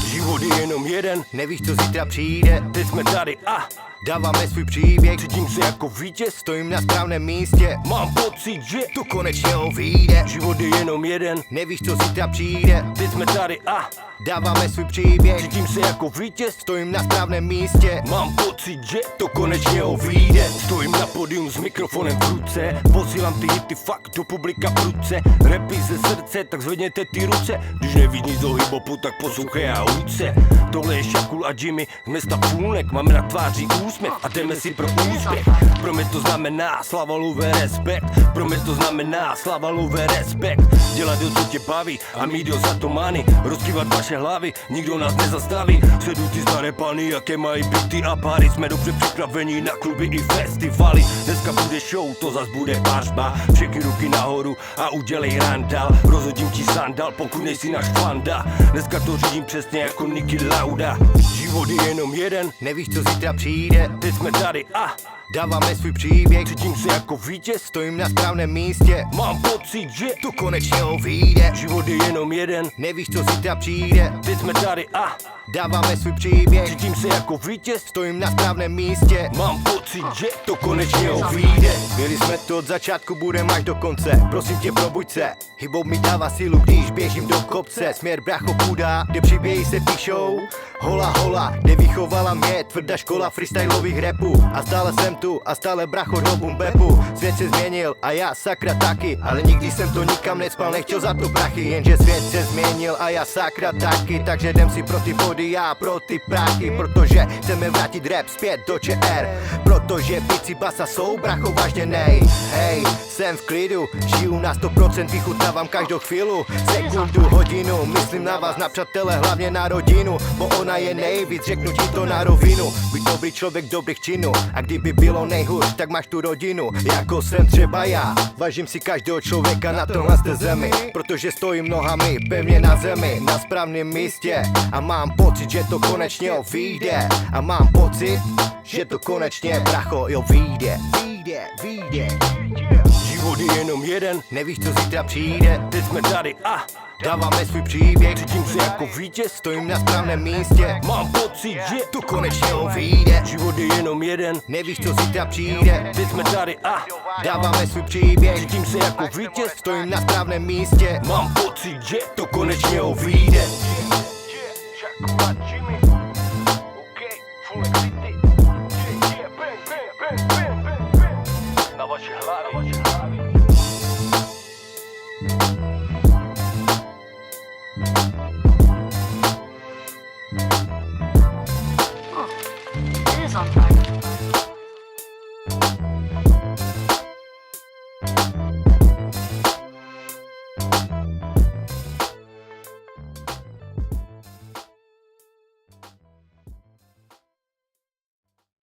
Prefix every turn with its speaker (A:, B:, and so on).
A: Život je jenom jeden, nevíš, co zítra přijde. Teď jsme tady a dáváme svůj příběh. Cítím se jako vítěz, stojím na správném místě. Mám pocit, že to konečně vyjde. Život je jenom jeden, nevíš, co zítra přijde. Teď jsme tady a dáváme svůj příběh. Cítím se jako vítěz, stojím na správném místě. Mám pocit, že to konečně vyjde. Stojím na pódium s mikrofonem v ruce. Posílám ty hity fakt do publika prudce. Rapy ze srdce, tak zvedněte ty ruce. Když nevíš nic o hip-hopu, tak poslouchej a uč se. Tohle je Šakul a Jimmy z města Půlnek. Máme na tváři úsměv a jdeme si pro úspěch. Pro mě to znamená slava, luve, respekt. Pro mě to znamená slava, luve, respekt. Dělat to, co tě baví a mít za to money. Rozkývat vaše hlavy, nikdo nás nezastaví. Sleduj ty staré pany, jaké mají byty a pary. Jsme dobře připraveni na kluby i festivaly. Dneska bude show, to zas bude pařba. Všechny ruky nahoru a udělej randál. Rozhodím ti sandál, pokud nejsi náš fanda. Dneska to řídím přesně jako Niki Lauda. Život je jenom jeden, nevíš, co zítra přijde. Teď jsme tady a dáváme svůj příběh. Cítím se jako vítěz, stojím na správném místě. Mám pocit, že to konečně vyjde. Život je jenom jeden, nevíš, co zítra přijde. Teď jsme tady a dáváme svůj příběh. Cítím se jako vítěz, stojím na správném místě. Mám pocit, že to konečně vyjde. Byli jsme to od začátku, budeme až do konce. Prosím tě, probuď se. Hip-hop mi dává sílu, když běžím do kopce. Směr brácho půda, kde příběhy se píšou. Hola, hola, kde vychovala mě tvrdá škola freestylových rapů. A stále jsem tu a stále bracho robím bepu. Svět se změnil a já sakra taky. Ale nikdy jsem to nikam necpal, nechtěl za to prachy. Jenže svět se změnil a já sakra taky. Takže jdem si pro ty body, já pro ty prachy. Protože chceme vrátit rap zpět do ČR. Protože bici basa jsou bracho vážně nej. Hej, jsem v klidu, žiju na 100%, vychutnávám každou chvíli. Sekundu, hodinu, myslím na vás, na přátele, hlavně na rodinu. Bo ona je nejvíc, řeknu ti to na rovinu. Být dobrý člověk dobrých činů. A kdyby bylo nejhůř, tak máš tu rodinu. Jako jsem třeba já. Vážím si každého člověka na tomhle zemi. Protože stojím nohami pevně na zemi, na správném místě. A mám pocit, že to konečně vyjde. A mám pocit, že to konečně bracho vyjde. Vyjde. Život je jenom jeden, nevíš, co zítra přijde. Teď jsme tady a dáváme svůj příběh. Cítím se jako vítěz, stojím na správném místě. Mám pocit, že to konečně vyjde. Život je jenom jeden, nevíš, co zítra přijde. Teď jsme tady a dáváme svůj příběh. Cítím se jako vítěz, stojím na správném místě. Mám pocit, že to konečně vyjde. Na vaše hlavy.
B: It is on fire.